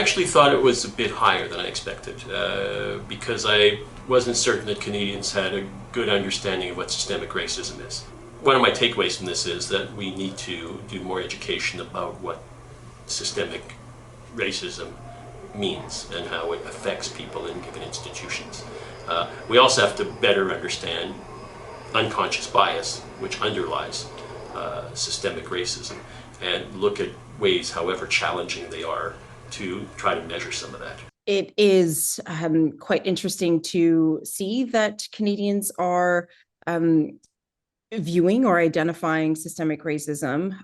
actually thought it was a bit higher than I expected because I wasn't certain that Canadians had a good understanding of what systemic racism is. One of my takeaways from this is that we need to do more education about what systemic racism means and how it affects people in given institutions. We also have to better understand unconscious bias, which underlies systemic racism, and look at ways, however challenging they are, to try to measure some of that. It is quite interesting to see that Canadians are viewing or identifying systemic racism,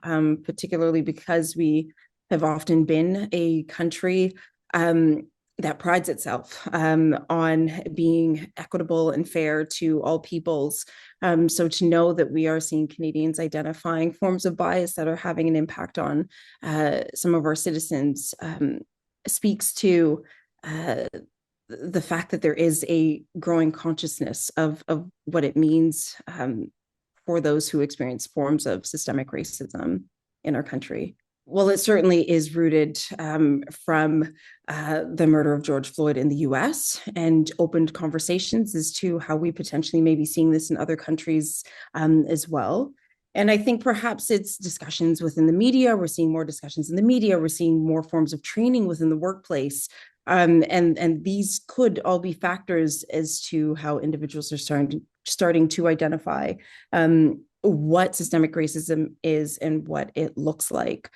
particularly because we have often been a country that prides itself on being equitable and fair to all peoples. So to know that we are seeing Canadians identifying forms of bias that are having an impact on some of our citizens speaks to the fact that there is a growing consciousness of what it means for those who experience forms of systemic racism in our country. Well, it certainly is rooted from the murder of George Floyd in the US and opened conversations as to how we potentially may be seeing this in other countries as well. And I think perhaps it's discussions within the media. We're seeing more discussions in the media. We're seeing more forms of training within the workplace. And these could all be factors as to how individuals are starting to identify what systemic racism is and what it looks like.